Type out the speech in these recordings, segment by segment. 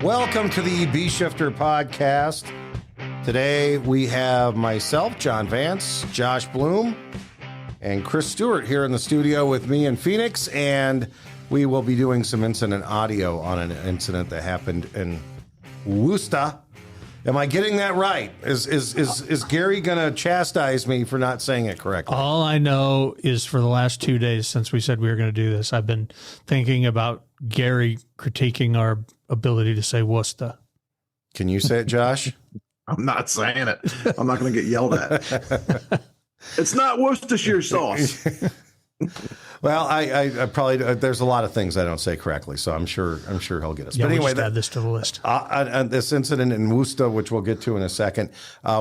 Welcome to the Bee Shifter podcast. Today we have myself, John Vance, Josh Blum, and Chris Stewart here in the studio with me in Phoenix, and we will be doing some incident audio on an incident that happened in Worcester. Am I getting that right? Is Gary going to chastise me for not saying it correctly? All I know is for the last 2 days since we said we were going to do this, I've been thinking about Gary critiquing our ability to say Worcester. Can you say it, Josh? I'm not saying it. I'm not going to get yelled at. It's not Worcestershire sauce. Well, I probably there's a lot of things I don't say correctly, so I'm sure he'll get us. Yeah, but anyway, add this to the list. On this incident in Worcester, which we'll get to in a second,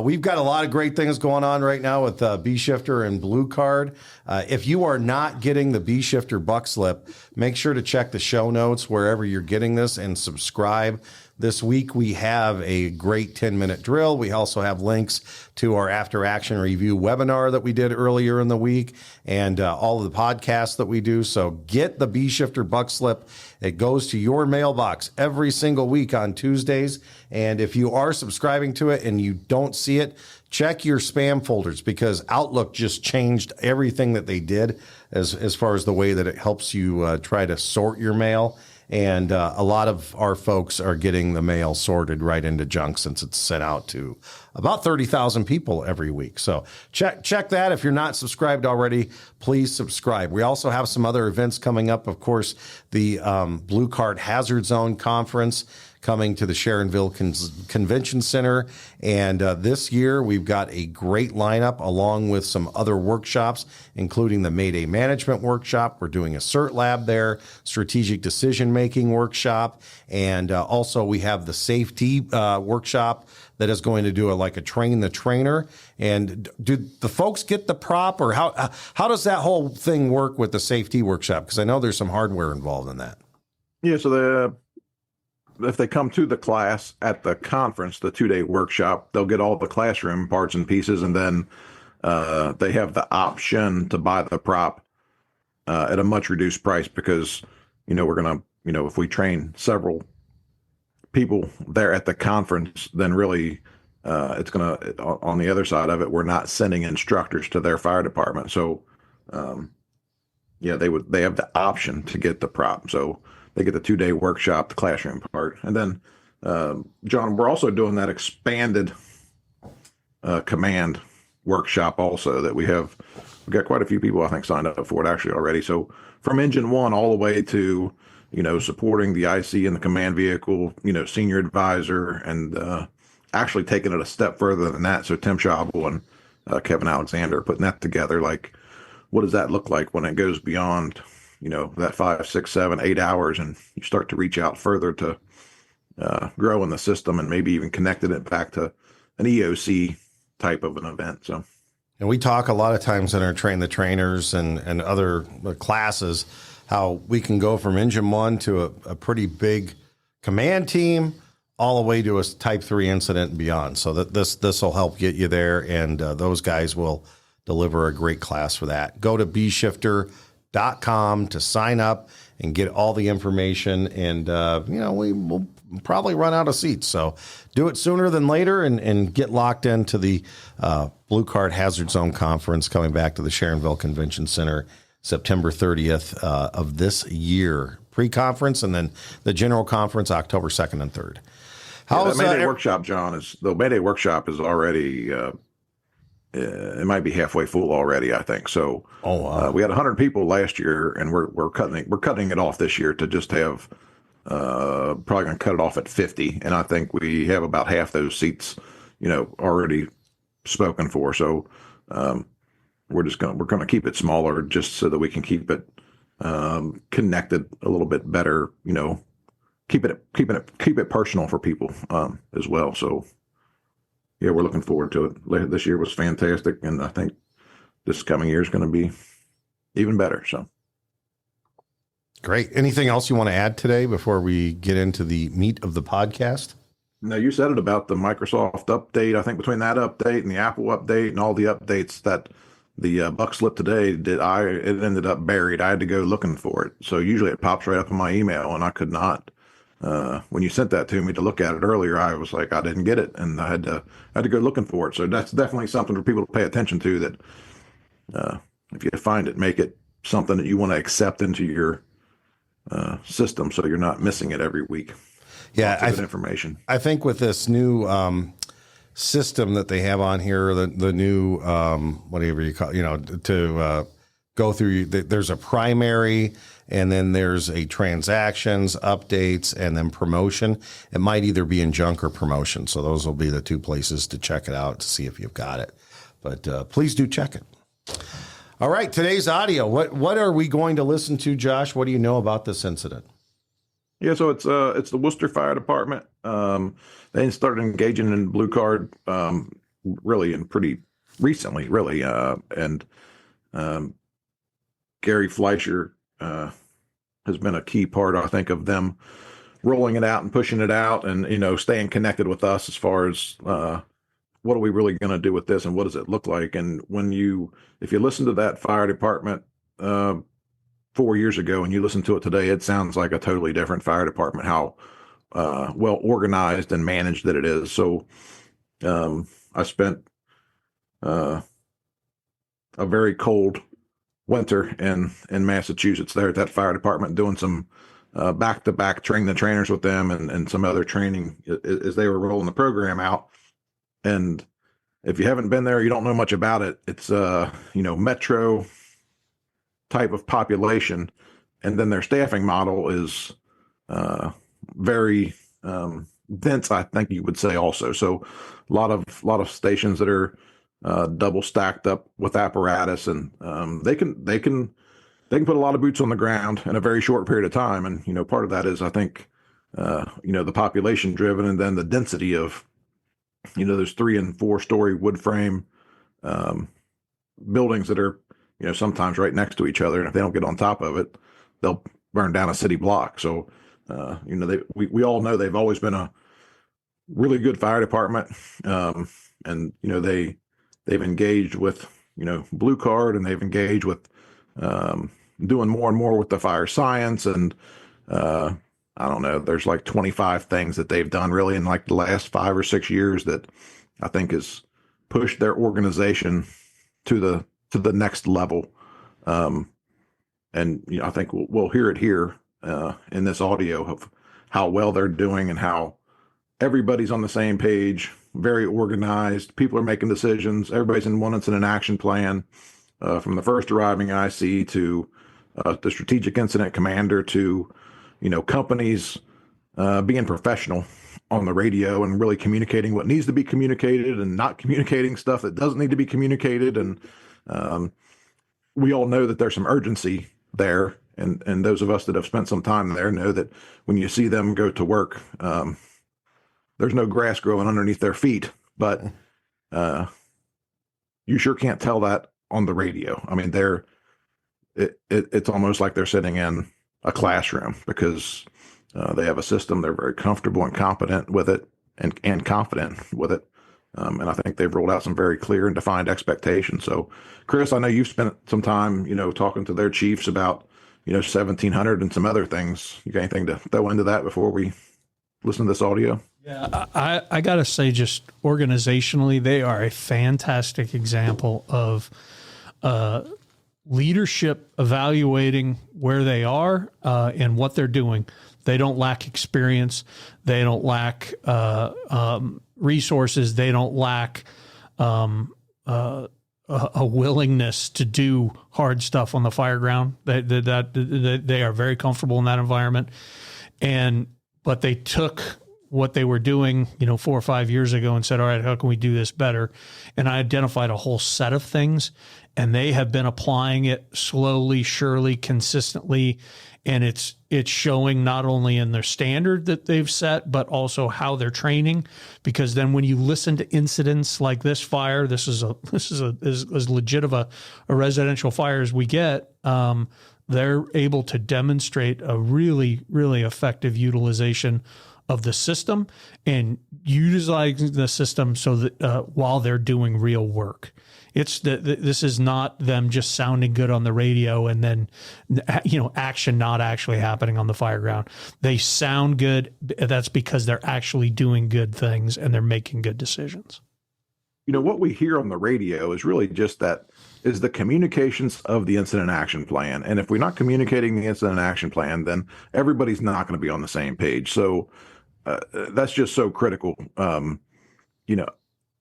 we've got a lot of great things going on right now with Bee Shifter and Blue Card. If you are not getting the Bee Shifter buck slip, make sure to check the show notes wherever you're getting this and subscribe. This week, we have a great 10-minute drill. We also have links to our after action review webinar that we did earlier in the week and all of the podcasts that we do. So get the Bee Shifter buck slip. It goes to your mailbox every single week on Tuesdays. And if you are subscribing to it and you don't see it, check your spam folders because Outlook just changed everything that they did as far as the way that it helps you try to sort your mail. And a lot of our folks are getting the mail sorted right into junk since it's sent out to about 30,000 people every week. So check that. If you're not subscribed already, please subscribe. We also have some other events coming up. Of course, the Blue Card Hazard Zone Conference coming to the Sharonville Convention Center. And this year, we've got a great lineup along with some other workshops, including the Mayday Management Workshop. We're doing a CERT lab there, Strategic Decision Making Workshop. And also we have the Safety Workshop that is going to do a train the trainer. And do the folks get the prop, or how does that whole thing work with the Safety Workshop? Because I know there's some hardware involved in that. Yeah, so if they come to the class at the conference, the 2-day workshop, they'll get all the classroom parts and pieces, and then they have the option to buy the prop at a much reduced price because, we're going to, if we train several people there at the conference, then really it's going to, on the other side of it, we're not sending instructors to their fire department. So, they have the option to get the prop. So they get the 2-day workshop, the classroom part. And then, John, we're also doing that expanded command workshop also that we've got quite a few people, I think, signed up for it actually already. So from engine one all the way to, supporting the IC and the command vehicle, senior advisor, and actually taking it a step further than that. So Tim Schaubel and Kevin Alexander putting that together. Like, what does that look like when it goes beyond that 5, 6, 7, 8 hours, and you start to reach out further to grow in the system and maybe even connected it back to an EOC type of an event. So, and we talk a lot of times in our Train the Trainers and other classes how we can go from engine one to a pretty big command team all the way to a type 3 incident and beyond. So that this will help get you there, and those guys will deliver a great class for that. Go to bshifter.com to sign up and get all the information. And, we will probably run out of seats. So do it sooner than later and get locked into the Blue Card Hazard Zone Conference coming back to the Sharonville Convention Center September 30th of this year. Pre-conference and then the general conference October 2nd and 3rd. The Mayday Workshop, John, the Mayday Workshop is already it might be halfway full already, I think. So we had 100 people last year, and we're cutting it off this year to just have probably going to cut it off at 50. And I think we have about half those seats, already spoken for. So we're going to keep it smaller just so that we can keep it connected a little bit better. Keep it personal for people as well. So. Yeah, we're looking forward to it. This year was fantastic, and I think this coming year is going to be even better. So, great. Anything else you want to add today before we get into the meat of the podcast? No, you said it about the Microsoft update. I think between that update and the Apple update and all the updates that the buck slip today it ended up buried. I had to go looking for it. So usually it pops right up in my email, and I could not when you sent that to me to look at it earlier, I was like, I didn't get it, and I had to go looking for it. So that's definitely something for people to pay attention to. That if you find it, make it something that you want to accept into your system, so you're not missing it every week. Yeah, information. I think with this new system that they have on here, the new whatever you call, to go through. There's a primary, and then there's a transactions, updates, and then promotion. It might either be in junk or promotion. So those will be the two places to check it out to see if you've got it. But please do check it. All right, today's audio. What are we going to listen to, Josh? What do you know about this incident? Yeah, so it's the Worcester Fire Department. They started engaging in blue card really and pretty recently, really. And Gary Fleischer has been a key part, I think, of them rolling it out and pushing it out, and staying connected with us as far as what are we really going to do with this, and what does it look like. And if you listen to that fire department 4 years ago and you listen to it today, it sounds like a totally different fire department, how well organized and managed that it is. So I spent a very cold winter in Massachusetts there at that fire department, doing some back-to-back training the trainers with them, and some other training as they were rolling the program out. And if you haven't been there, you don't know much about it. It's metro type of population, and then their staffing model is very dense, I think you would say also. So a lot of stations that are double stacked up with apparatus, and they can put a lot of boots on the ground in a very short period of time. And part of that is, I think, the population driven, and then the density of there's 3- and 4-story wood frame buildings that are sometimes right next to each other, and if they don't get on top of it, they'll burn down a city block. So we all know they've always been a really good fire department, and they've engaged with blue card, and they've engaged with doing more and more with the fire science, and I don't know, there's like 25 things that they've done really in like the last 5 or 6 years that I think has pushed their organization to the next level. And I think we'll hear it here in this audio of how well they're doing, and how everybody's on the same page, very organized. People are making decisions. Everybody's in one incident action plan, from the first arriving IC to the strategic incident commander to companies being professional on the radio and really communicating what needs to be communicated, and not communicating stuff that doesn't need to be communicated. And we all know that there's some urgency there, and those of us that have spent some time there know that when you see them go to work, there's no grass growing underneath their feet, but you sure can't tell that on the radio. I mean, it's almost like they're sitting in a classroom, because they have a system. They're very comfortable and competent with it, and confident with it. And I think they've rolled out some very clear and defined expectations. So, Chris, I know you've spent some time, talking to their chiefs about, 1700 and some other things. You got anything to throw into that before we listen to this audio? Yeah, I got to say, just organizationally, they are a fantastic example of leadership evaluating where they are and what they're doing. They don't lack experience. They don't lack resources. They don't lack a willingness to do hard stuff on the fire ground. They are very comfortable in that environment. But they took what they were doing, 4 or 5 years ago, and said, all right, how can we do this better? And I identified a whole set of things, and they have been applying it slowly, surely, consistently. And it's showing not only in their standard that they've set, but also how they're training. Because then when you listen to incidents like this fire, this is as legit of a residential fire as we get. They're able to demonstrate a really, really effective utilization of the system, and utilizing the system so that while they're doing real work. This is not them just sounding good on the radio and then, action not actually happening on the fire ground. They sound good. That's because they're actually doing good things and they're making good decisions. What we hear on the radio is really just is the communications of the incident action plan. And if we're not communicating the incident action plan, then everybody's not going to be on the same page. So that's just so critical.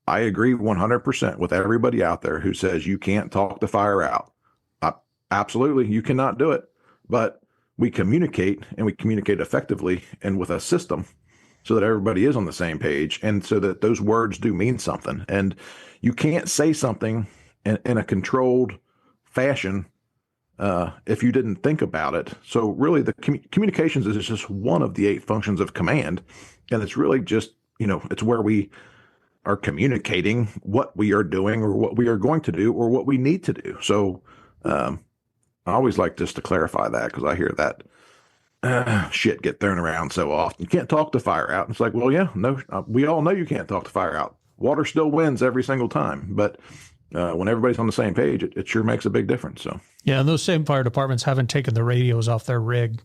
I agree 100% with everybody out there who says you can't talk the fire out. Absolutely, you cannot do it. But we communicate, and we communicate effectively and with a system so that everybody is on the same page and so that those words do mean something. And you can't say something in a controlled fashion if you didn't think about it. So really the communications is just one of the 8 functions of command. And it's really just, it's where we are communicating what we are doing or what we are going to do or what we need to do. So I always like just to clarify that because I hear that shit get thrown around so often. You can't talk the fire out. It's like, well, yeah, no, we all know you can't talk the fire out. Water still wins every single time. But when everybody's on the same page, it sure makes a big difference. So yeah, and those same fire departments haven't taken the radios off their rig,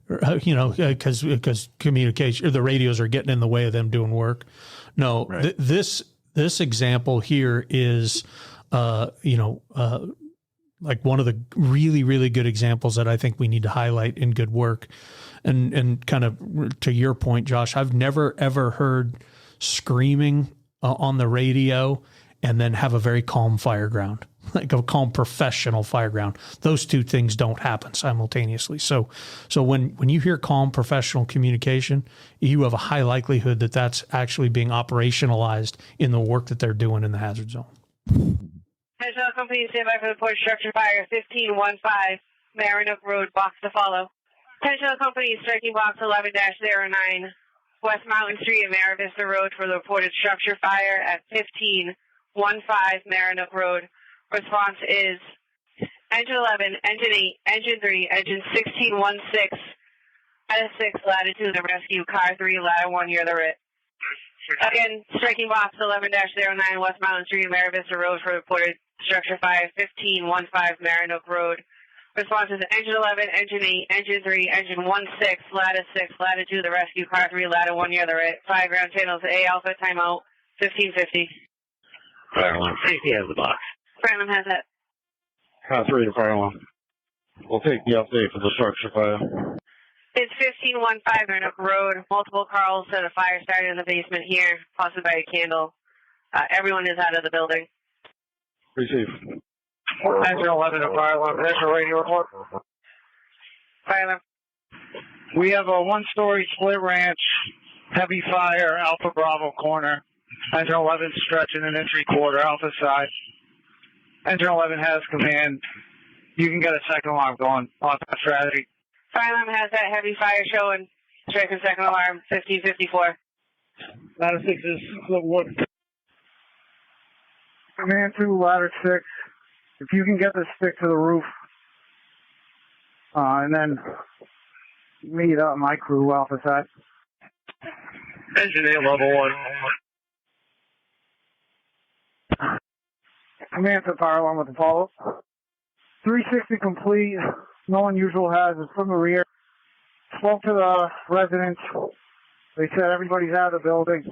because communication, the radios are getting in the way of them doing work. No, right. This example here is, like one of the really, really good examples that I think we need to highlight in good work. And kind of to your point, Josh, I've never, ever heard screaming on the radio and then have a very calm fire ground, like a calm professional fire ground. Those two things don't happen simultaneously. So when you hear calm professional communication, you have a high likelihood that that's actually being operationalized in the work that they're doing in the hazard zone. National Company, stand by for the port structure fire 1515, Marinook Road, box to follow. National Company, striking box 11-09, West Mountain Street and Mara Vista Road for the reported structure fire at 1515, Marinook Road. Response is engine 11, engine 8, engine 3, engine 1616, ladder 6, latitude of rescue, car 3, ladder 1, you're the RIT. Again, striking box 11-09, West Mountain Street, Mara Vista Road for reported structure fire 1515, Marinook Road. Response is engine 11, engine 8, engine 3, engine 16, ladder 6, latitude the rescue, car 3, ladder 1, you're the RIT. 5 ground channels, A Alpha, timeout, 1550. Fire alarm, safety has the box. Fire alarm has that. Car 3 to fire alarm. We'll take the update for the structure fire. It's 1515 Marinook Road. Multiple calls to the fire started in the basement here, possibly by a candle. Everyone is out of the building. Receive. Engine 11 to fire alarm. National radio report. Fire alarm. We have a one-story split ranch, heavy fire, Alpha Bravo corner. Engine 11 stretching an 1.75 Alpha side. Engine 11 has command. You can get a second alarm going on that strategy. Fire alarm has that heavy fire showing. Striking second alarm, 1554. Ladder 6 is split wood. Command 2, ladder 6. If you can get the stick to the roof, and then meet up my crew Alpha side. Engine 8, level 1. Command to fire alarm with Apollo. 360 complete. No unusual hazards from the rear. Spoke to the residents. They said everybody's out of the building.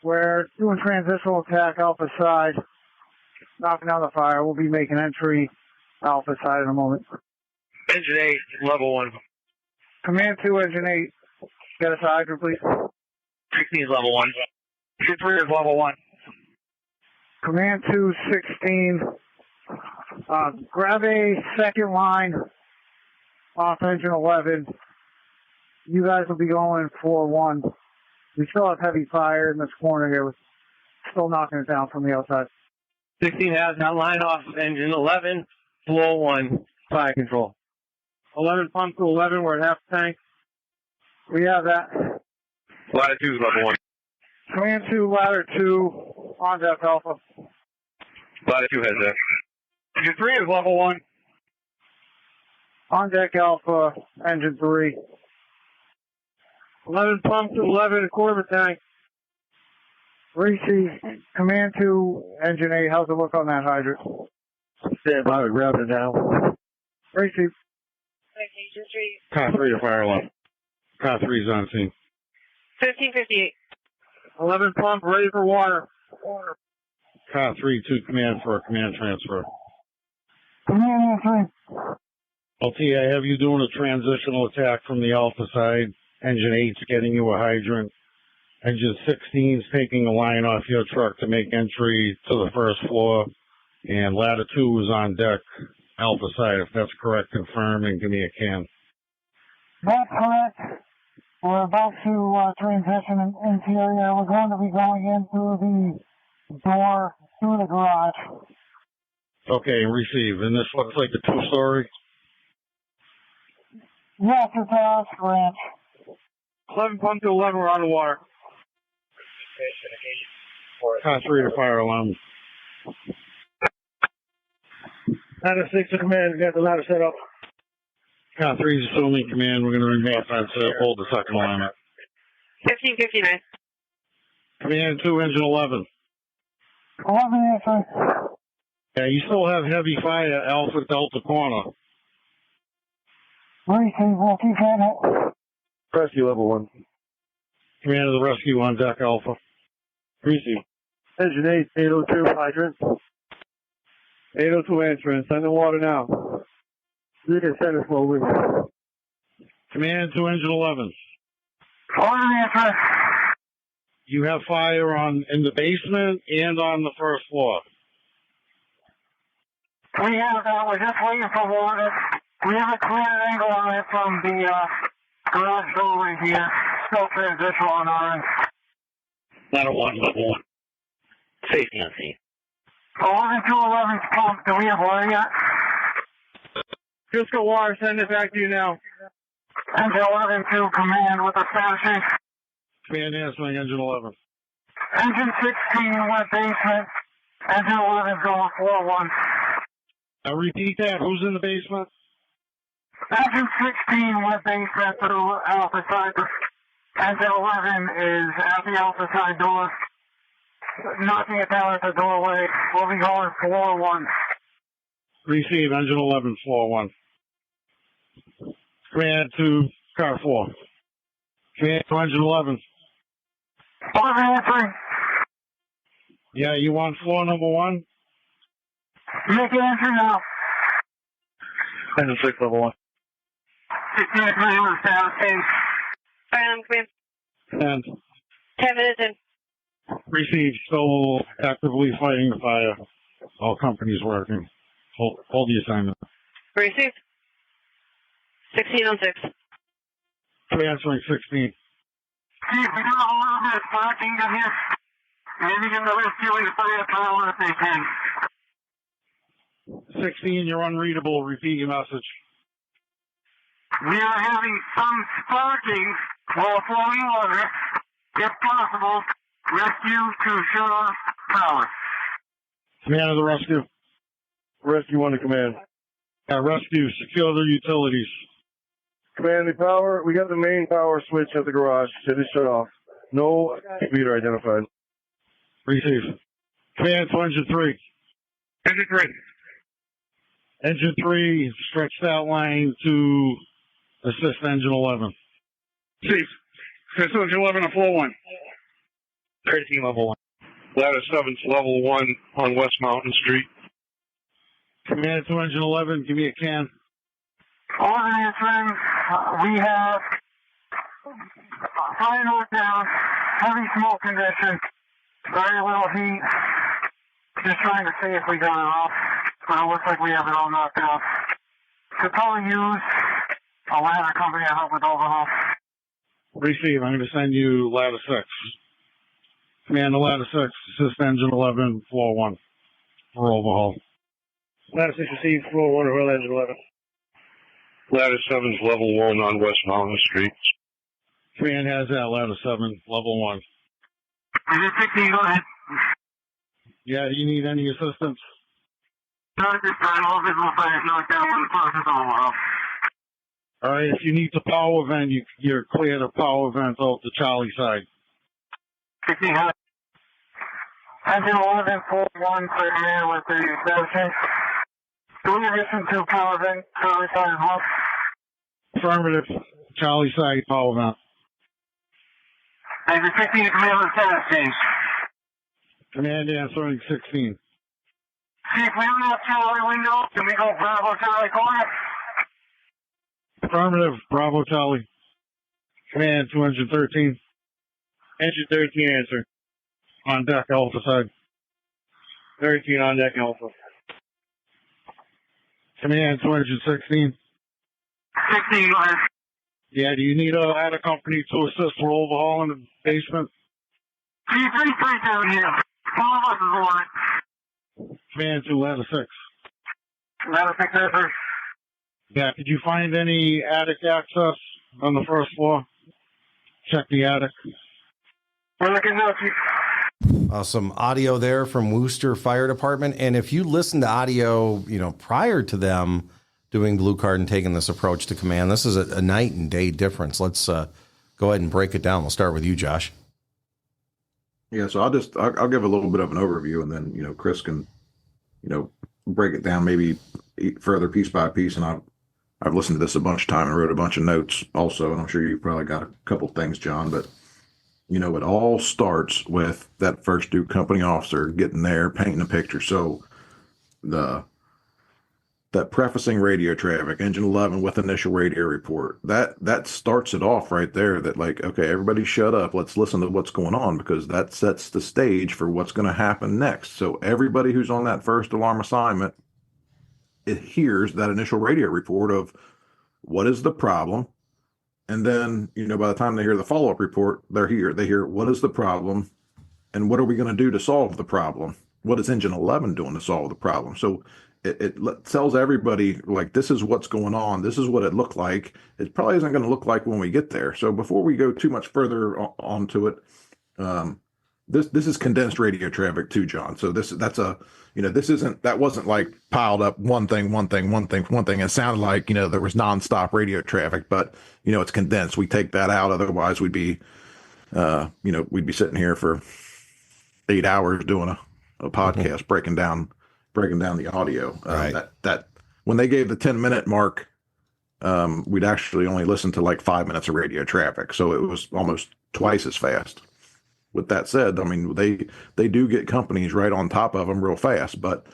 We're doing transitional attack Alpha side. Knocking down the fire. We'll be making entry Alpha side in a moment. Engine 8, level 1. Command 2, engine 8. Get us a hydrant, please. 16 is level 1. Engine 3 is level 1. Command 2, 16. Grab a second line off engine 11. You guys will be going 4-1. We still have heavy fire in this corner here. We're still knocking it down from the outside. 16 has that line off engine 11, floor 1, fire control. 11 pump to 11, we're at half tank. We have that. Ladder 2 is level 1. Command 2, ladder 2, on deck Alpha. Ladder 2 has that. Engine 3 is level 1. On deck Alpha, engine 3. 11 pump to 11, a quarter tank. Receive. Command 2, Engine 8, how's it look on that hydrant? Stand by, we grabbed it now. Receive. Car 3 to fire alarm. Car 3 is on scene. 1558. 11 pump, ready for water. Car 3 to command for a command transfer. Command 3. LT, I have you doing a transitional attack from the Alpha side. Engine 8's getting you a hydrant. Engine 16's taking a line off your truck to make entry to the first floor. And ladder 2 is on deck, Alpha side. If that's correct, confirm and give me a can. That's correct. We're about to transition interior. We're going to be going in through the door through the garage. Okay, receive. And this looks like a 2-story? Yes, it's a ranch. 11 pump to 11, we're on the water. Car 3 to fire alarm. Ladder 6 to command, we got the ladder set up. Car 3 is assuming command. We're going to remain offense to hold the second alignment. 1559. Command 2, engine 11. 11 answering. Yeah, you still have heavy fire, Alpha Delta corner. Receive, we'll keep at it. Rescue level 1. Command of the rescue on deck, Alpha. Receive. Engine 8, 802 hydrant. 802 entrance, send the water now. You can send it slowly. Command to engine 11. 11 answering. You have fire in the basement and on the first floor. We have that, we're just waiting for water. We have a clear angle on it from the garage doorway here. Still transitional on our end. Ladder 1, level 1. Safety on scene. 11 to 11's pump. Do we have water yet? Just got water. Send it back to you now. Engine 11 to command with a status sheet. Command answering engine 11. Engine 16 wet basement. Engine 11 going 4-1. Now repeat that. Who's in the basement? Engine 16 wet basement to the Alpha side. Engine 11 is at the Alpha side door. Knocking it down at the doorway. We'll be going 4-1. Receive, engine 11, floor 1. Command to car 4. Command to engine 11. 11 answering. Yeah, you want floor number 1? Make an entry now. Engine 6, level 1. 16 to command with a status sheet. Command. And 10 minutes in. receive, still actively fighting the fire. All companies working. Hold the assignment. Receive. 16 on 6. Answering 16. Chief, we got a little bit of sparking in here. Maybe in the rescuing fire power if they can. 16, you're unreadable. Repeat your message. We are having some sparking while flowing water. If possible, rescue to shut off power. Command of the rescue. Rescue 1 to command. Rescue, secure the utilities. Command, the power, we got the main power switch at the garage. It is shut off. No meter identified. Receive. Command to engine 3. Engine 3. Engine 3, stretch that line to assist engine 11. Chief, Engine 11 on floor 1. 13, level 1. Ladder 7's level 1 on West Mountain Street. Command to engine 11, give me a can. 11 answering. We have fire north down, heavy smoke condition, very little heat. Just trying to see if we got it off, but it looks like we have it all knocked out. Could probably use a ladder company to help with overhaul. Receive, I'm going to send you ladder 6. Command to ladder 6, assist engine 11, floor 1 for overhaul. Ladder 6 received, floor 1 of engine 11. Ladder 7's level 1 on West Mountain Street. Command has that, ladder 7, level 1. Engine 16, go ahead. Yeah, do you need any assistance? Not at this time, all visible fire is knocked out for the process overhaul. All right, if you need to power vent, you're clear to power vent out the Charlie side. 16, Engine 1141 for command with the establishment. Do we listen to power vent service on home? Affirmative. Charlie side, power vent. And the 15 command with status change. Command answering 16. Chief, we don't have Charlie window. Can we go Bravo Charlie corner? Affirmative. Bravo Charlie. Command 213. Engine 13 answer. On deck, Alpha side. 13 on deck Alpha. Command 216. 16, go ahead. Yeah, do you need a company to assist with overhauling the basement? Chief, 337 here. All of us is on. Command 2, ladder 6. Ladder 6 answer. Yeah, did you find any attic access on the first floor? Check the attic. We're looking now, Chief. Some audio there from Worcester Fire Department. And if you listen to audio, prior to them doing Blue Card and taking this approach to command, this is a night and day difference. Let's go ahead and break it down. We'll start with you, Josh. Yeah, so I'll give a little bit of an overview, and then Chris can break it down maybe further piece by piece. And I've listened to this a bunch of time and wrote a bunch of notes also, and I'm sure you probably got a couple things, John. But it all starts with that first due company officer getting there, painting a picture. So that prefacing radio traffic, engine 11 with initial radio report, that starts it off right there. That like, okay, everybody shut up. Let's listen to what's going on, because that sets the stage for what's going to happen next. So everybody who's on that first alarm assignment, it hears that initial radio report of what is the problem. And then, by the time they hear the follow-up report, they hear what is the problem and what are we going to do to solve the problem? What is engine 11 doing to solve the problem? So it tells everybody, like, this is what's going on. This is what it looked like. It probably isn't going to look like when we get there. So before we go too much further onto it, this is condensed radio traffic too, John. So that wasn't like piled up one thing. It sounded like, there was nonstop radio traffic, but it's condensed. We take that out. Otherwise we'd be sitting here for 8 hours doing a podcast, breaking down the audio. Right. That when they gave the 10-minute mark, we'd actually only listen to like 5 minutes of radio traffic. So it was almost twice as fast. With that said, I mean, they do get companies right on top of them real fast. But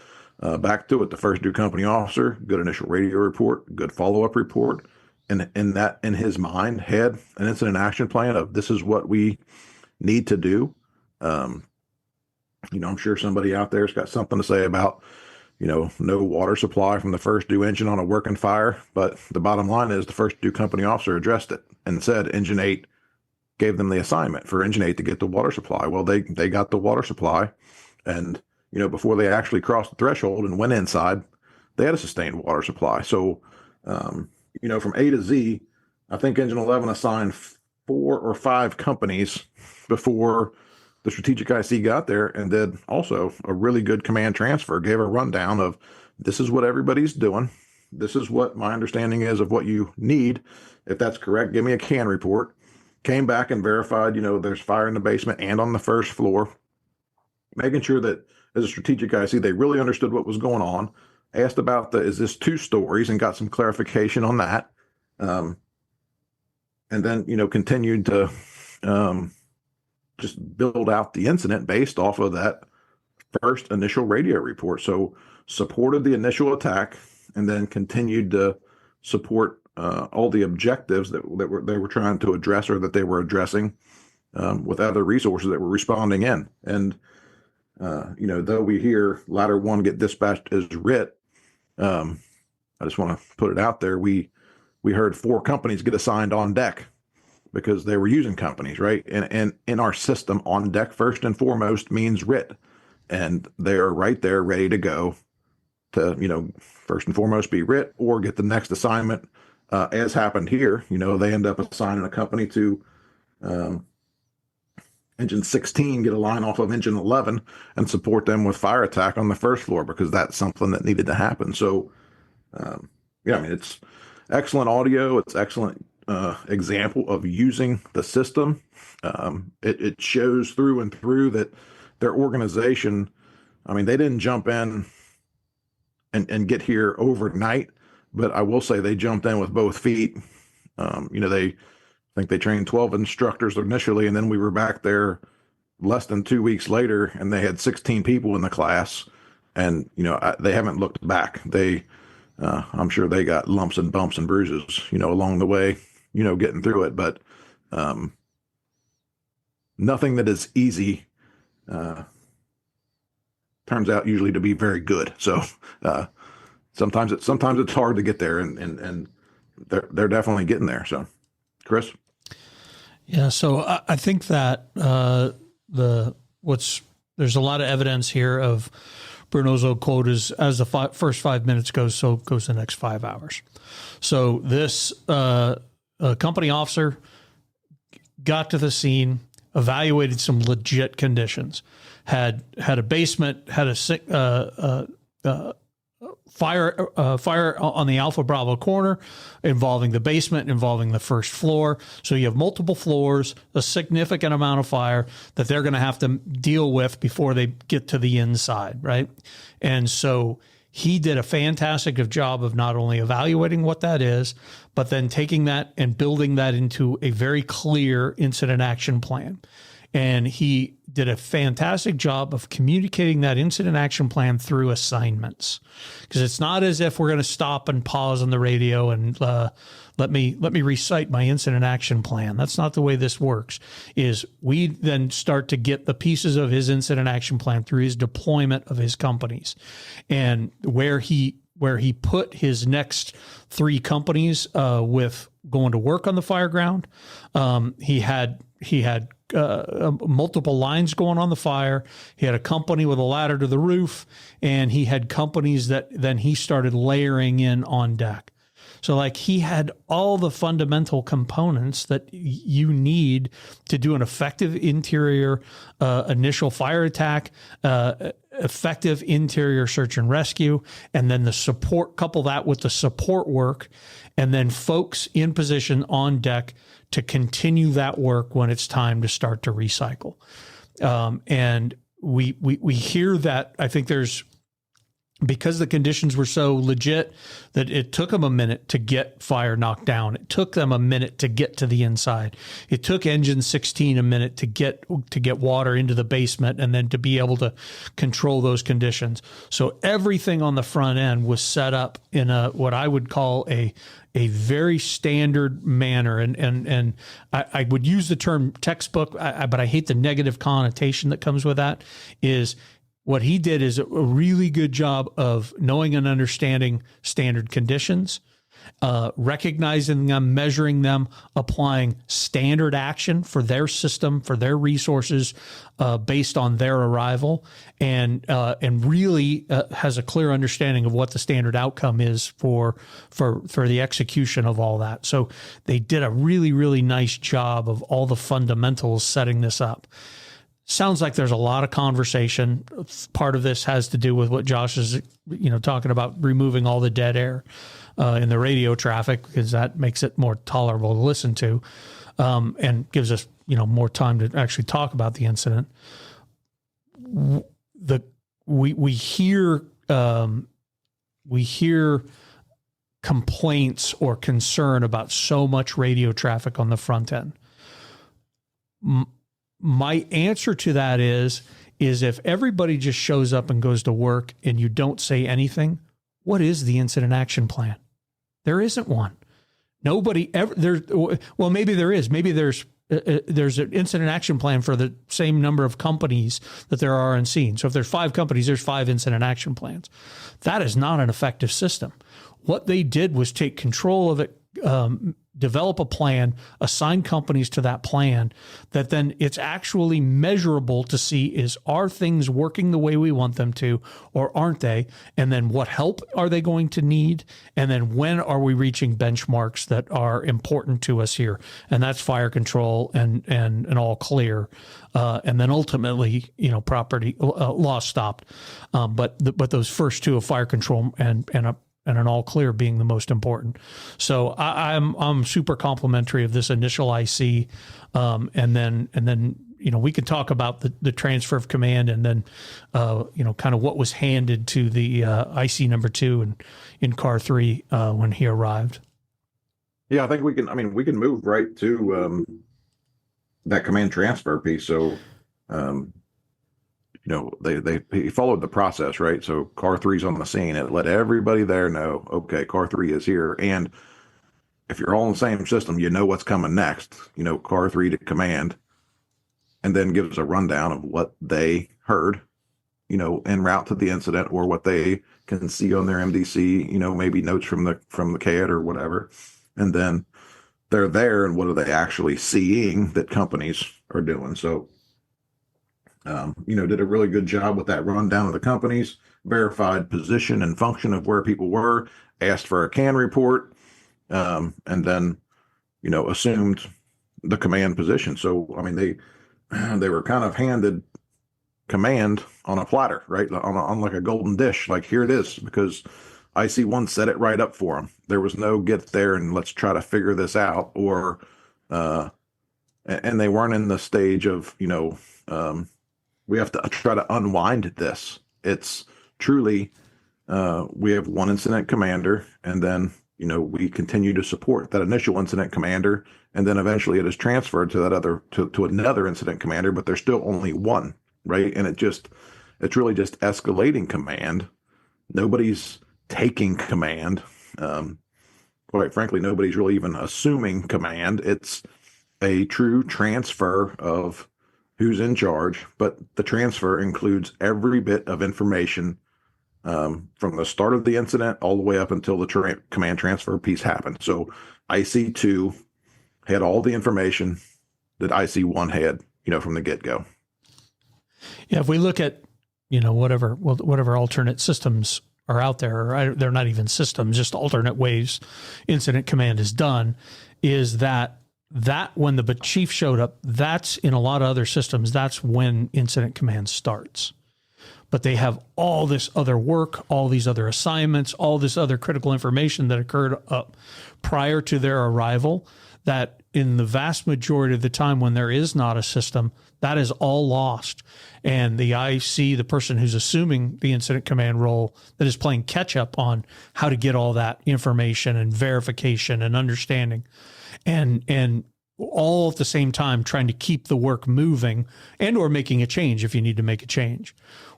back to it, the first due company officer, good initial radio report, good follow-up report, and in his mind had an incident action plan of this is what we need to do. I'm sure somebody out there's got something to say about, no water supply from the first due engine on a working fire. But the bottom line is the first due company officer addressed it and said engine 8 gave them the assignment for engine 8 to get the water supply. Well, they got the water supply, and before they actually crossed the threshold and went inside, they had a sustained water supply. So from A to Z, I think engine 11 assigned 4 or 5 companies before the strategic IC got there, and did also a really good command transfer, gave a rundown of this is what everybody's doing. This is what my understanding is of what you need. If that's correct, give me a CAN report. Came back and verified, there's fire in the basement and on the first floor, making sure that as a strategic IC, they really understood what was going on. Asked about is this 2 stories, and got some clarification on that. And then, continued to just build out the incident based off of that first initial radio report. So supported the initial attack, and then continued to support all the objectives that they were trying to address, or that they were addressing with other resources that were responding in. And though we hear ladder 1 get dispatched as RIT, I just want to put it out there. We heard 4 companies get assigned on deck because they were using companies, right? And in our system, on deck first and foremost means RIT, and they're right there ready to go to, first and foremost be RIT or get the next assignment. As happened here, they end up assigning a company to engine 16, get a line off of engine 11 and support them with fire attack on the first floor, because that's something that needed to happen. So, it's excellent audio. It's excellent example of using the system. It shows through and through that their organization, I mean, they didn't jump in and get here overnight, but I will say they jumped in with both feet. I think they trained 12 instructors initially, and then we were back there less than 2 weeks later, and they had 16 people in the class. And, they haven't looked back. I'm sure they got lumps and bumps and bruises, along the way, getting through it. But nothing that is easy turns out usually to be very good. So sometimes it's hard to get there, and they're definitely getting there. So, Chris. Yeah. So I think that there's a lot of evidence here of Bruno's old quote is, as the first 5 minutes goes, so goes the next 5 hours. So this company officer got to the scene, evaluated some legit conditions, had a basement, had a fire on the Alpha Bravo corner involving the basement, involving the first floor. So you have multiple floors, a significant amount of fire that they're going to have to deal with before they get to the inside, right? And so he did a fantastic job of not only evaluating what that is, but then taking that and building that into a very clear incident action plan. And he did a fantastic job of communicating that incident action plan through assignments, because it's not as if we're going to stop and pause on the radio and let me recite my incident action plan. That's not the way this works. Is we then start to get the pieces of his incident action plan through his deployment of his companies, and where he put his next 3 companies with going to work on the fire ground. He had multiple lines going on the fire. He had a company with a ladder to the roof, and he had companies that then he started layering in on deck. So he had all the fundamental components that you need to do an effective interior initial fire attack, effective interior search and rescue, and then the support, couple that with the support work, and then folks in position on deck to continue that work when it's time to start to recycle. And we hear that. I think because the conditions were so legit that it took them a minute to get fire knocked down. It took them a minute to get to the inside. It took engine 16 a minute to get water into the basement and then to be able to control those conditions. So everything on the front end was set up in what I would call a very standard manner. And I would use the term textbook, but I hate the negative connotation that comes with that. Is what he did is a really good job of knowing and understanding standard conditions, recognizing them, measuring them, applying standard action for their system, for their resources, based on their arrival, and really has a clear understanding of what the standard outcome is for the execution of all that. So they did a really, really nice job of all the fundamentals setting this up. Sounds like there's a lot of conversation. Part of this has to do with what Josh is, talking about, removing all the dead air in the radio traffic, because that makes it more tolerable to listen to, and gives us, more time to actually talk about the incident. We hear complaints or concern about so much radio traffic on the front end. My answer to that is if everybody just shows up and goes to work and you don't say anything, what is the incident action plan? There isn't one. Nobody ever well, maybe there is. Maybe there's an incident action plan for the same number of companies that there are on scene. So if there's 5 companies, there's 5 incident action plans. That is not an effective system. What they did was take control of it, develop a plan, assign companies to that plan, that then it's actually measurable to see, are things working the way we want them to, or aren't they? And then what help are they going to need? And then when are we reaching benchmarks that are important to us here? And that's fire control and all clear. And then ultimately, property loss stopped. But those first 2 of fire control and an all clear being the most important. So I'm super complimentary of this initial IC, and then we could talk about the transfer of command and then, kind of what was handed to the IC number 2 and in car 3 when he arrived. Yeah, I think we can move right to that command transfer piece. So, he followed the process, right? So car 3's on the scene. It let everybody there know, okay, car 3 is here. And if you're all in the same system, you know what's coming next. Car 3 to command, and then gives a rundown of what they heard, en route to the incident, or what they can see on their MDC, maybe notes from the CAD or whatever. And then they're there, and what are they actually seeing that companies are doing? So, did a really good job with that rundown of the companies, verified position and function of where people were, asked for a CAN report, and then, assumed the command position. So, they were kind of handed command on a platter, right? On like a golden dish, like here it is, because IC1 set it right up for them. There was no get there and let's try to figure this out, or, and they weren't in the stage of, we have to try to unwind this. It's truly, we have one incident commander, and then, we continue to support that initial incident commander, and then eventually it is transferred to that to another incident commander, but there's still only one, right? And it's really just escalating command. Nobody's taking command. Quite frankly, nobody's really even assuming command. It's a true transfer of who's in charge, but the transfer includes every bit of information from the start of the incident all the way up until the command transfer piece happened. So IC2 had all the information that IC1 had, from the get-go. Yeah, if we look at, whatever alternate systems are out there, or they're not even systems, just alternate ways incident command is done, is that when the chief showed up, that's in a lot of other systems, that's when incident command starts. But they have all this other work, all these other assignments, all this other critical information that occurred prior to their arrival, that in the vast majority of the time when there is not a system, that is all lost. And the IC, the person who's assuming the incident command role, that is playing catch up on how to get all that information and verification and understanding, and all at the same time trying to keep the work moving and or making a change if you need to make a change.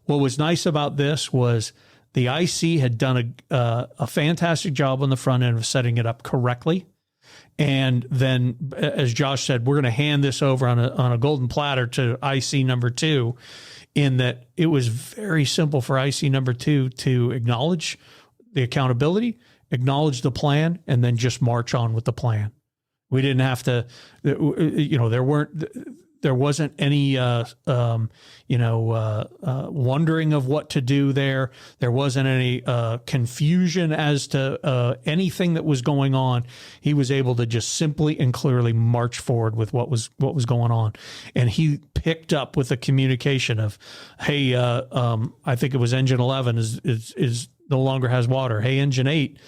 What was nice about this was the IC had done a fantastic job on the front end of setting it up correctly. And then, as Josh said, we're going to hand this over on a golden platter to IC number 2, in that it was very simple for IC number 2 to acknowledge the accountability, acknowledge the plan, and then just march on with the plan. We didn't have to, there wasn't any, wondering of what to do there. There wasn't any confusion as to anything that was going on. He was able to just simply and clearly march forward with what was going on. And he picked up with the communication of, hey, I think it was engine 11 is no longer has water. Hey, engine 8,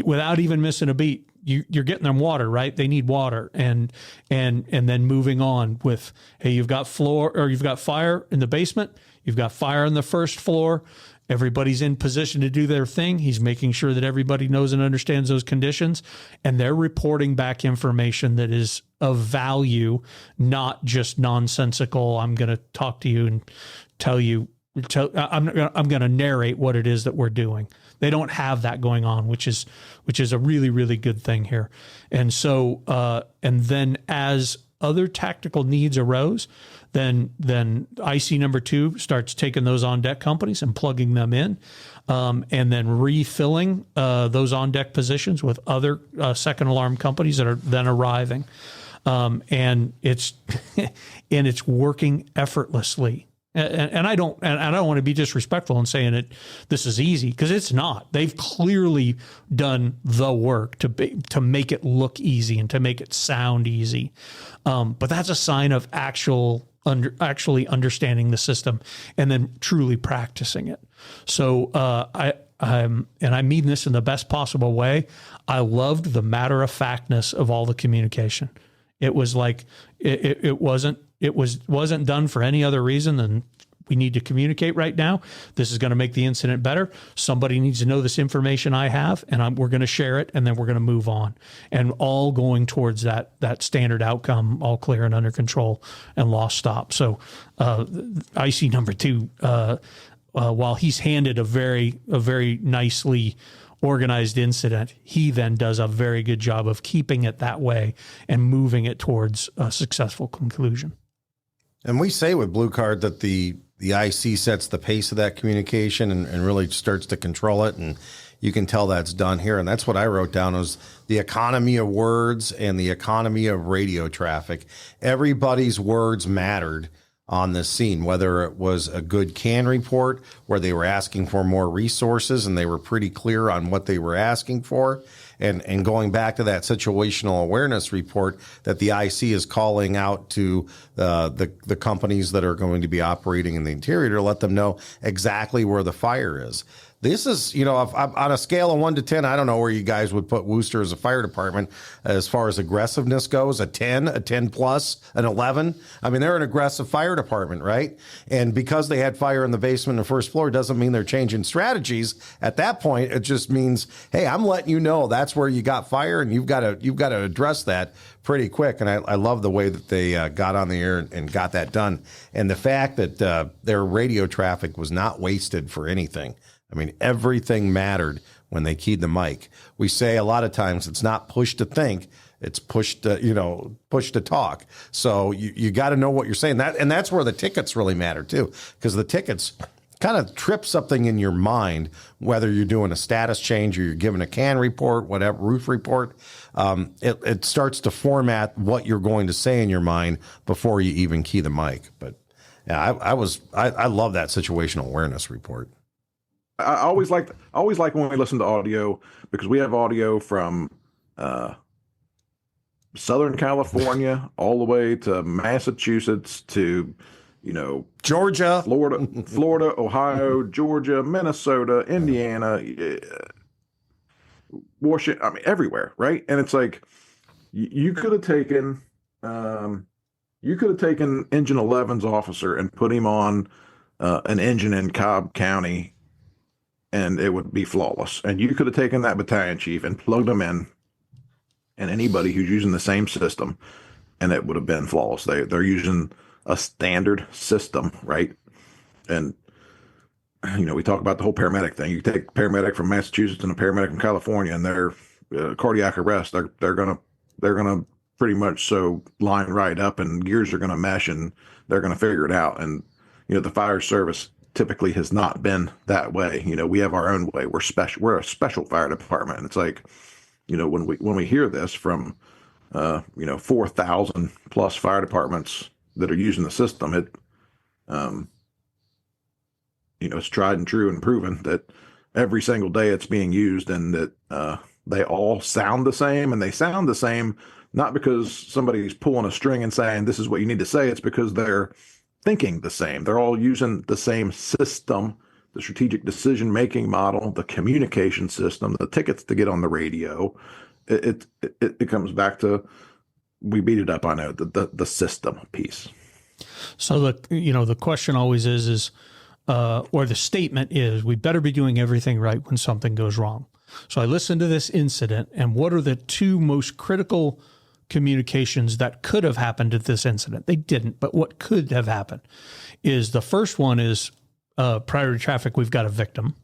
without even missing a beat, you're getting them water, right? They need water. And then moving on with, hey, you've got fire in the basement. You've got fire on the first floor. Everybody's in position to do their thing. He's making sure that everybody knows and understands those conditions, and they're reporting back information that is of value, not just nonsensical. I'm going to talk to you and I'm going to narrate what it is that we're doing. They don't have that going on, which is a really, really good thing here. And so, and then as other tactical needs arose, then IC number 2 starts taking those on deck companies and plugging them in, and then refilling those on deck positions with other second alarm companies that are then arriving, and it's working effortlessly. And I don't want to be disrespectful in saying it. This is easy, because it's not. They've clearly done the work to make it look easy and to make it sound easy. But that's a sign of actually understanding the system and then truly practicing it. So and I mean this in the best possible way. I loved the matter of factness of all the communication. It was like it wasn't it wasn't done for any other reason than we need to communicate right now. This is going to make the incident better. Somebody needs to know this information I have, and we're going to share it, and then we're going to move on, and all going towards that standard outcome, all clear and under control, and loss stop. So IC number 2, while he's handed a very nicely organized incident, he then does a very good job of keeping it that way and moving it towards a successful conclusion. And we say with Blue Card that the IC sets the pace of that communication and really starts to control it. And you can tell that's done here. And that's what I wrote down was the economy of words and the economy of radio traffic. Everybody's words mattered on this scene, whether it was a good can report where they were asking for more resources and they were pretty clear on what they were asking for. And going back to that situational awareness report that the IC is calling out to the companies that are going to be operating in the interior to let them know exactly where the fire is. This is, if on a scale of 1 to 10, I don't know where you guys would put Worcester as a fire department as far as aggressiveness goes. A 10 plus, an 11. I mean, they're an aggressive fire department, right? And because they had fire in the basement and the first floor doesn't mean they're changing strategies. At that point, it just means, hey, I'm letting you know that's where you got fire, and you've got to address that pretty quick. And I love the way that they got on the air and got that done, and the fact that their radio traffic was not wasted for anything. I mean, everything mattered when they keyed the mic. We say a lot of times it's not push to think, it's push to talk. So you got to know what you're saying. And that's where the tickets really matter too, because the tickets kind of trip something in your mind, whether you're doing a status change or you're giving a can report, whatever, roof report. It starts to format what you're going to say in your mind before you even key the mic. But yeah, I love that situational awareness report. I always like when we listen to audio, because we have audio from Southern California all the way to Massachusetts to, Georgia, Florida, Ohio, Georgia, Minnesota, Indiana, Washington. I mean, everywhere, right? And it's like you could have taken Engine 11's officer and put him on an engine in Cobb County, and it would be flawless. And you could have taken that battalion chief and plugged them in, and anybody who's using the same system, and it would have been flawless. They're using a standard system, right? And we talk about the whole paramedic thing. You take a paramedic from Massachusetts and a paramedic from California, and their cardiac arrest, they're gonna pretty much so line right up, and gears are gonna mesh, and they're gonna figure it out. And the fire service typically has not been that way. We have our own way. We're a special fire department. And it's like, when we hear this from 4,000 plus fire departments that are using the system, it's tried and true and proven that every single day it's being used, and that they all sound the same, and they sound the same not because somebody's pulling a string and saying this is what you need to say. It's because they're thinking the same. They're all using the same system, the strategic decision-making model, the communication system, the tickets to get on the radio. It comes back to, we beat it up, I know, the system piece. So the question always is or the statement is, we better be doing everything right when something goes wrong. So I listened to this incident, and what are the two most critical communications that could have happened at this incident? They didn't, but what could have happened is, the first one is prior to traffic, we've got a victim.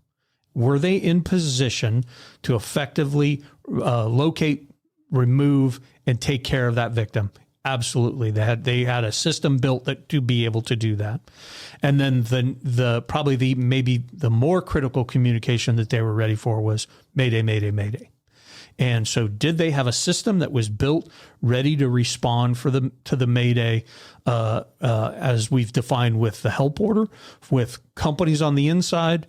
Were they in position to effectively locate, remove, and take care of that victim? Absolutely. They had a system built to be able to do that. And then maybe the more critical communication that they were ready for was Mayday, Mayday, Mayday. And so did they have a system that was built ready to respond to the Mayday, as we've defined with the help order, with companies on the inside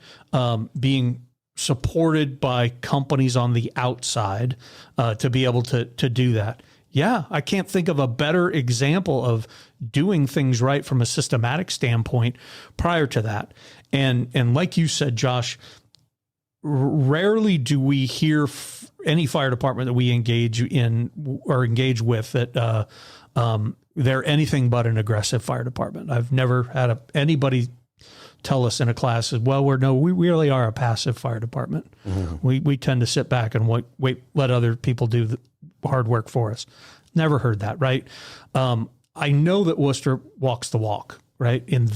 being supported by companies on the outside to be able to do that? Yeah, I can't think of a better example of doing things right from a systematic standpoint prior to that. And like you said, Josh, rarely do we hear any fire department that we engage in or engage with that They're anything but an aggressive fire department. I've never had anybody tell us in a class, well, we really are a passive fire department. Mm-hmm. We tend to sit back and wait, let other people do the hard work for us. Never heard that, right? I know that Worcester walks the walk, right? And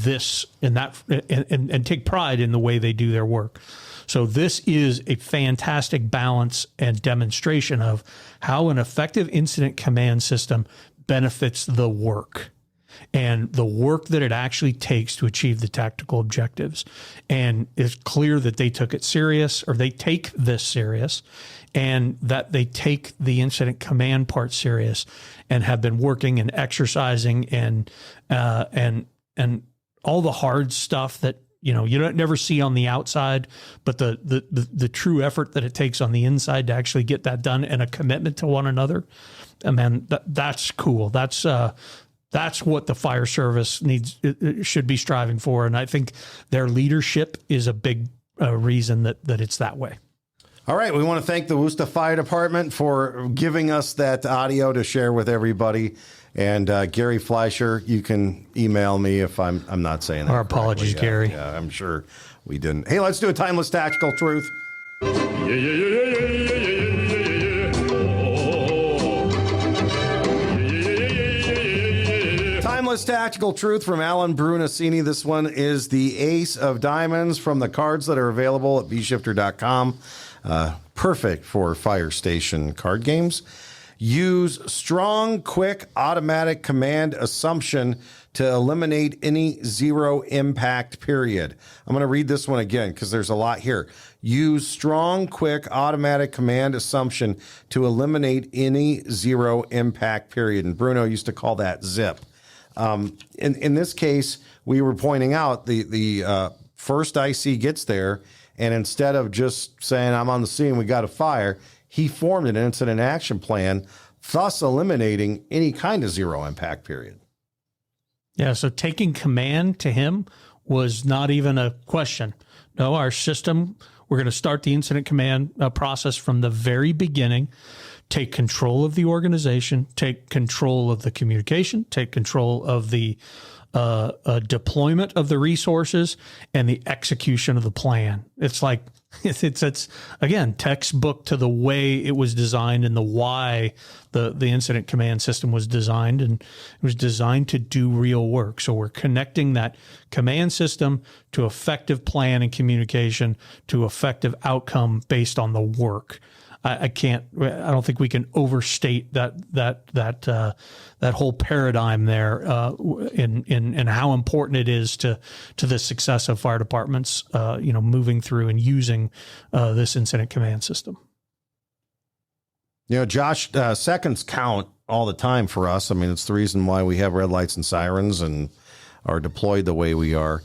take pride in the way they do their work. So this is a fantastic balance and demonstration of how an effective incident command system benefits the work and the work that it actually takes to achieve the tactical objectives. And it's clear that they took it serious, or they take this serious, and that they take the incident command part serious and have been working and exercising and all the hard stuff that, you don't never see on the outside, but the true effort that it takes on the inside to actually get that done, and a commitment to one another. And man, that's cool. That's what the fire service should be striving for. And I think their leadership is a big reason that it's that way. All right. We want to thank the Worcester Fire Department for giving us that audio to share with everybody. And Gary Fleischer, you can email me if I'm not saying that. Our apologies, Gary. Yeah, I'm sure we didn't. Hey, let's do a timeless tactical truth. Timeless tactical truth from Alan Brunacini. This one is the Ace of Diamonds from the cards that are available at bshifter.com. Perfect for fire station card games. Use strong, quick, automatic command assumption to eliminate any zero impact period. I'm going to read this one again because there's a lot here. Use strong, quick, automatic command assumption to eliminate any zero impact period. And Bruno used to call that ZIP. In this case, we were pointing out the first IC gets there, and instead of just saying, I'm on the scene, we got a fire, he formed an incident action plan, thus eliminating any kind of zero impact period. Yeah, so taking command to him was not even a question. No, our system, we're going to start the incident command process from the very beginning, take control of the organization, take control of the communication, take control of the deployment of the resources, and the execution of the plan. It's like, it's again, textbook to the way it was designed and the why the incident command system was designed, and it was designed to do real work. So we're connecting that command system to effective plan and communication to effective outcome based on the work. I don't think we can overstate that whole paradigm there in how important it is to the success of fire departments, moving through and using this incident command system. Josh, seconds count all the time for us. I mean, it's the reason why we have red lights and sirens and are deployed the way we are.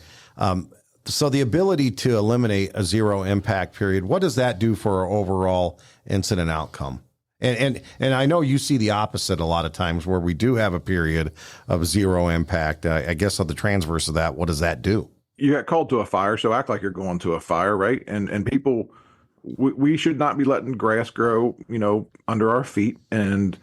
So the ability to eliminate a zero impact period, what does that do for our overall incident outcome? And I know you see the opposite a lot of times where we do have a period of zero impact. I guess on the transverse of that, what does that do? You got called to a fire, so act like you're going to a fire, right? And people, we should not be letting grass grow, under our feet. And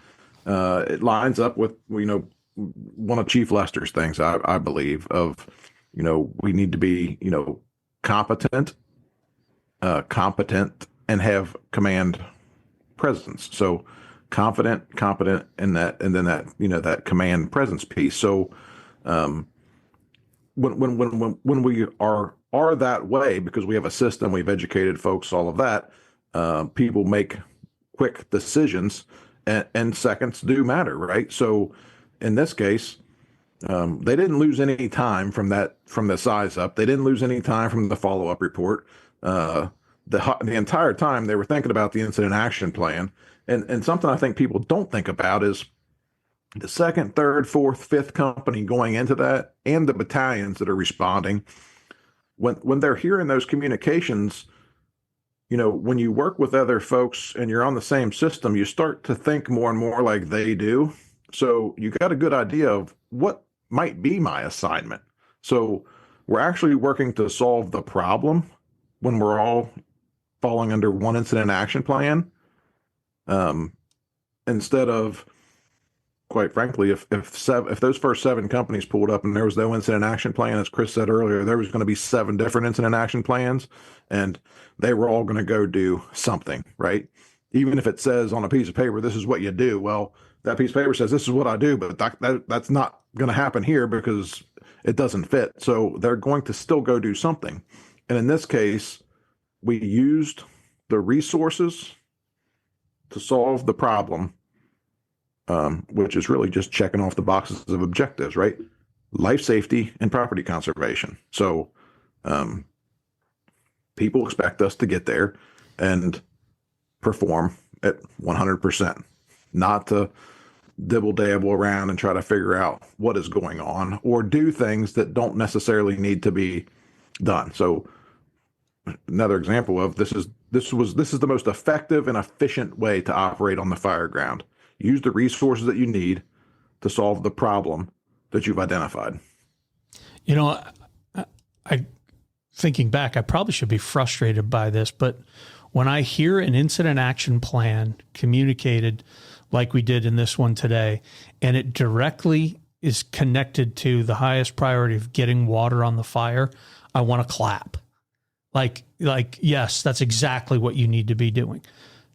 it lines up with, one of Chief Lester's things, I believe, of, we need to be, competent, and have command presence. So confident, competent, and then that command presence piece. So when we are that way, because we have a system, we've educated folks, all of that, people make quick decisions, and seconds do matter, right? So in this case, they didn't lose any time from the size up. They didn't lose any time from the follow-up report. The entire time they were thinking about the incident action plan. And something I think people don't think about is the second, third, fourth, fifth company going into that, and the battalions that are responding. When they're hearing those communications, when you work with other folks and you're on the same system, you start to think more and more like they do. So you got a good idea of what might be my assignment. So we're actually working to solve the problem when we're all falling under one incident action plan, instead of quite frankly, if those first 7 companies pulled up and there was no incident action plan, as Chris said earlier, there was going to be 7 different incident action plans, and they were all going to go do something, right? Even if it says on a piece of paper, this is what you do. Well, that piece of paper says this is what I do, but that's not going to happen here because it doesn't fit. So they're going to still go do something. And in this case, we used the resources to solve the problem, which is really just checking off the boxes of objectives, right? Life safety and property conservation. So people expect us to get there and perform at 100%, not to dibble-dabble around and try to figure out what is going on or do things that don't necessarily need to be done. So another example of this is the most effective and efficient way to operate on the fire ground. Use the resources that you need to solve the problem that you've identified. You know, I thinking back, I probably should be frustrated by this, but when I hear an incident action plan communicated like we did in this one today, and it directly is connected to the highest priority of getting water on the fire, I want to clap. Like, yes, that's exactly what you need to be doing.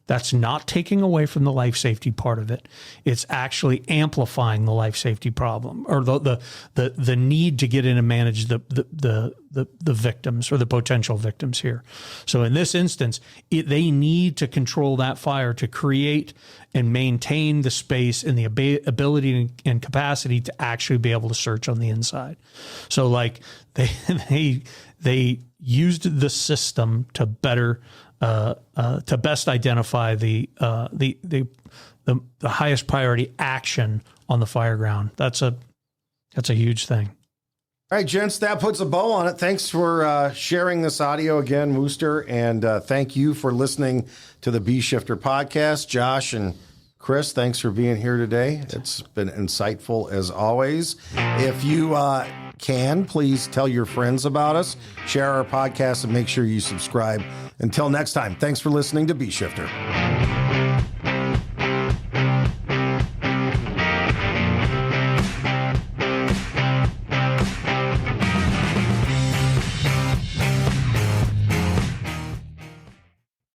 That's not taking away from the life safety part of it. It's actually amplifying the life safety problem, or the need to get in and manage the victims or the potential victims here. So in this instance, they need to control that fire to create and maintain the space and the ability and capacity to actually be able to search on the inside. So like they used the system to best identify the highest priority action on the fire ground. That's a huge thing. All right, gents, that puts a bow on it. Thanks for sharing this audio again, Worcester, and thank you for listening to the Bee Shifter podcast. Josh and Chris, thanks for being here today. It's been insightful as always. If you can, please tell your friends about us, share our podcast, and make sure you subscribe. Until next time, thanks for listening to Bee Shifter.